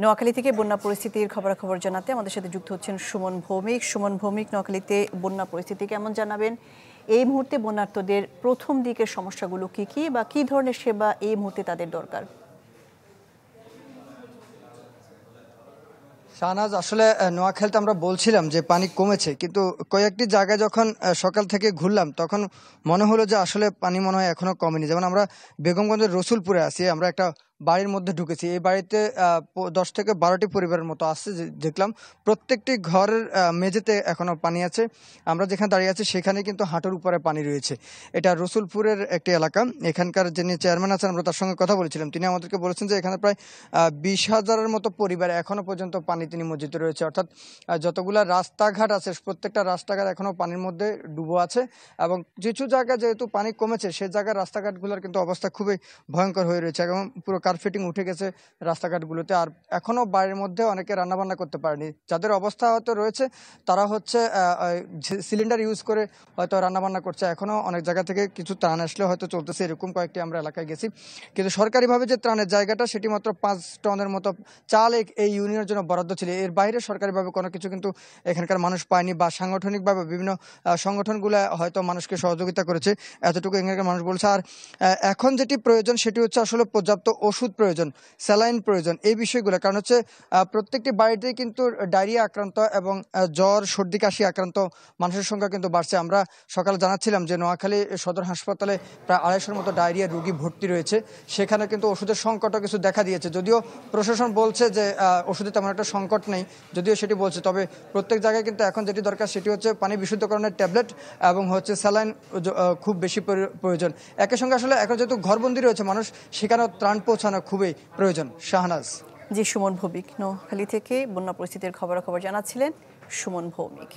নোয়াখালী থেকে বন্যা পরিস্থিতির খবরাখবর জানাতে আমাদের সাথে যুক্ত হচ্ছেন সুমন ভৌমিক। নোয়াখালীতে বন্যা পরিস্থিতি কেমন জানাবেন? এই মুহূর্তে বন্যার্তদের প্রথম দিকের সমস্যাগুলো কি বা কি ধরনের সেবা এই মুহূর্তে তাদের দরকার? শাহনাজ, আসলে নোয়াখালীতে আমরা বলছিলাম যে পানি কমেছে, কিন্তু কয়েকটি জায়গায় যখন সকাল থেকে ঘুরলাম তখন মনে হলো যে আসলে পানি মনে হয় এখনো কমেনি। যেমন আমরা বেগমগঞ্জের রসুলপুরে আছি, আমরা একটা বাড়ির মধ্যে ঢুকেছি। এই বাড়িতে 10 থেকে 12টি পরিবারের মতো আসছে, দেখলাম প্রত্যেকটি ঘরের মেঝেতে এখনো পানি আছে। আমরা যেখানে দাঁড়িয়ে আছি সেখানে কিন্তু হাঁটুর উপরে পানি রয়েছে। এটা রসুলপুরের একটি এলাকা। এখানকার যিনি চেয়ারম্যান আছেন, আমরা তার সঙ্গে কথা বলেছিলাম। তিনি আমাদেরকে বলেছেন যে এখানে প্রায় 20,000-এর মতো পরিবার এখনো পর্যন্ত পানি তিনি মসজিদে রয়েছে। অর্থাৎ যতগুলা রাস্তাঘাট আছে প্রত্যেকটা রাস্তাঘাট এখনো পানির মধ্যে ডুবো আছে, এবং কিছু জায়গায় যেহেতু পানি কমেছে সে জায়গার রাস্তাঘাটগুলোর কিন্তু অবস্থা খুবই ভয়ঙ্কর হয়ে রয়েছে এবং পুরো কার্পেটিং উঠে গেছে রাস্তাঘাটগুলোতে। আর এখনো বাড়ির মধ্যে অনেকে রান্নাবান্না করতে পারেনি। যাদের অবস্থা হয়তো রয়েছে তারা হচ্ছে সিলিন্ডার ইউজ করে হয়তো রান্নাবান্না করছে। এখনো অনেক জায়গা থেকে কিছু ত্রাণ আসলে হয়তো চলতেছে, এরকম কয়েকটি আমরা এলাকায় গেছি। কিন্তু সরকারিভাবে যে ত্রাণের জায়গাটা সেটি মাত্র 5 টনের মতো চাল এই ইউনিয়নের জন্য বরাদ্দ ছিল। এর বাইরে সরকারিভাবে কোনো কিছু কিন্তু এখানকার মানুষ পায়নি, বা সাংগঠনিকভাবে বিভিন্ন সংগঠনগুলো হয়তো মানুষকে সহযোগিতা করেছে, এতটুকু এখানকার মানুষ বলছে। আর এখন যেটি প্রয়োজন সেটি হচ্ছে আসলে পর্যাপ্ত ওষুধ প্রয়োজন, স্যালাইন প্রয়োজন, এই বিষয়গুলো। কারণ হচ্ছে প্রত্যেকটি বাড়িতেই কিন্তু ডায়রিয়া আক্রান্ত এবং জ্বর সর্দি কাশি আক্রান্ত মানুষের সংখ্যা কিন্তু বাড়ছে। আমরা সকালে জানাচ্ছিলাম যে নোয়াখালী সদর হাসপাতালে প্রায় 250-র মতো ডায়রিয়া রোগী ভর্তি রয়েছে। সেখানে কিন্তু ওষুধের সংকটও কিছু দেখা দিয়েছে। যদিও প্রশাসন বলছে যে ওষুধে তেমন একটা সংকট নেই, যদিও সেটি বলছে, তবে প্রত্যেক জায়গায় কিন্তু এখন যেটি দরকার সেটি হচ্ছে পানি বিশুদ্ধকরণের ট্যাবলেট এবং হচ্ছে স্যালাইন খুব বেশি প্রয়োজন। একই সঙ্গে আসলে এখন যেহেতু ঘরবন্দি রয়েছে মানুষ, সেখানেও ত্রাণ পৌঁছানো খুবই প্রয়োজন। শাহনাজ। জি, সুমন ভৌমিক নোয়াখালী থেকে বন্যা পরিস্থিতির খবরাখবর জানাচ্ছিলেন সুমন ভৌমিক।